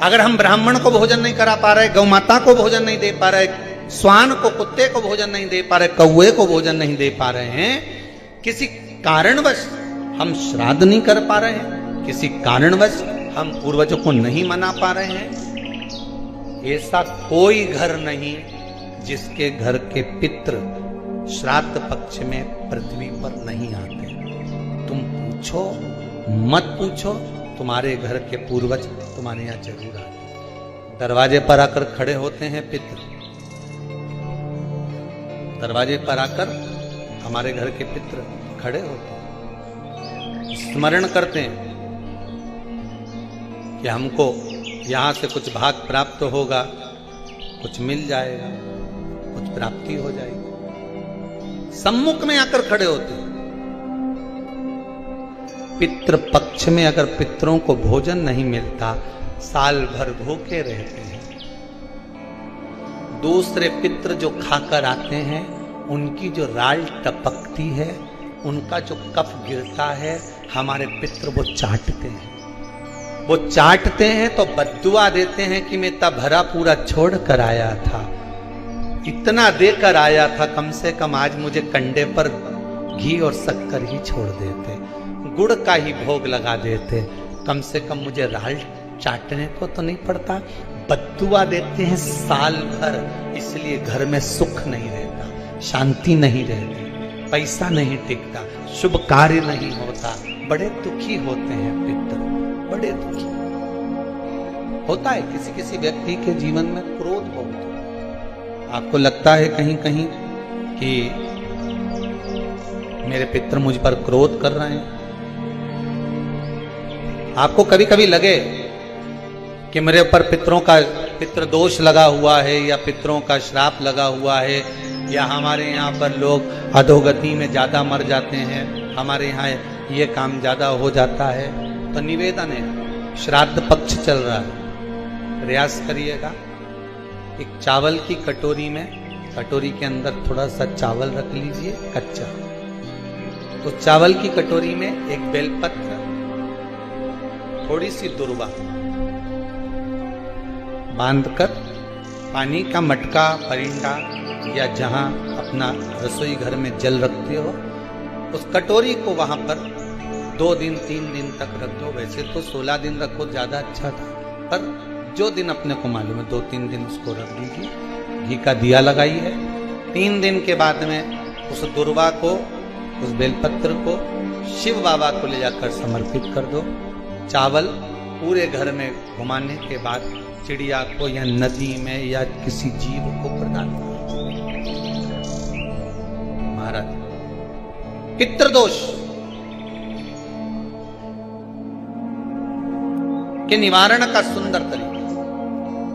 अगर हम ब्राह्मण को भोजन नहीं करा पा रहे, गौ माता को भोजन नहीं दे पा रहे, श्वान को, कुत्ते को भोजन नहीं दे पा रहे, कौए को भोजन नहीं दे पा रहे हैं, किसी कारणवश हम श्राद्ध नहीं कर पा रहे हैं, किसी कारणवश हम पूर्वजों को नहीं मना पा रहे हैं, ऐसा कोई घर नहीं जिसके घर के पितृ श्राद्ध पक्ष में पृथ्वी पर नहीं आते। तुम पूछो मत पूछो, तुम्हारे घर के पूर्वज तुम्हारे यहां जरूर आते। दरवाजे पर आकर खड़े होते हैं पितृ, दरवाजे पर आकर हमारे घर के पितृ खड़े होते हैं, स्मरण करते हैं कि हमको यहां से कुछ भाग प्राप्त होगा, कुछ मिल जाएगा, कुछ प्राप्ति हो जाएगी। सम्मुख में आकर खड़े होते हैं। पितृ पक्ष में अगर पितरों को भोजन नहीं मिलता, साल भर भूखे रहते हैं। दूसरे पितृ जो खाकर आते हैं, उनकी जो राल टपकती है, उनका जो कफ गिरता है, हमारे पितृ वो चाटते हैं। वो चाटते हैं तो बद्दुआ देते हैं कि मैं इतना भरा पूरा छोड़ कर आया था, इतना देकर आया था, कम से कम आज मुझे कंडे पर घी और शक्कर ही छोड़ देते, गुड़ का ही भोग लगा देते, कम से कम मुझे राल चाटने को तो नहीं पड़ता। बद्दुआ देते हैं साल भर, इसलिए घर में सुख नहीं रहता, शांति नहीं रहती, पैसा नहीं टिकता, शुभ कार्य नहीं होता, बड़े दुखी होते हैं पितृ, बड़े दुखी होता है। किसी किसी व्यक्ति के जीवन में क्रोध बहुत होता है। आपको लगता है कहीं कहीं कि मेरे पितृ मुझ पर क्रोध कर रहे हैं। आपको कभी कभी लगे कि मेरे ऊपर पितृ दोष लगा हुआ है, या पितरों का श्राप लगा हुआ है, या हमारे यहाँ पर लोग अधोगति में ज्यादा मर जाते हैं, हमारे यहाँ ये काम ज्यादा हो जाता है, तो निवेदन है, श्राद्ध पक्ष चल रहा है, प्रयास करिएगा। एक चावल की कटोरी में, कटोरी के अंदर थोड़ा सा चावल रख लीजिए कच्चा, तो चावल की कटोरी में एक बेलपत्र, थोड़ी सी दुर्वा बांधकर, पानी का मटका, परिंदा या जहां अपना रसोई घर में जल रखते हो, उस कटोरी को वहां पर 2 दिन 3 दिन तक रख दो। वैसे तो 16 दिन रखो ज्यादा अच्छा था, पर जो दिन अपने को मालूम है 2-3 दिन उसको रख दीजिए। घी का दिया लगाइए। 3 दिन के बाद में उस दुर्वा को, उस बेलपत्र को शिव बाबा को ले जाकर समर्पित कर दो। चावल पूरे घर में घुमाने के बाद चिड़िया को या नदी में या किसी जीव को प्रदान करो। महाराज, पितृदोष के निवारण का सुंदर तरीका।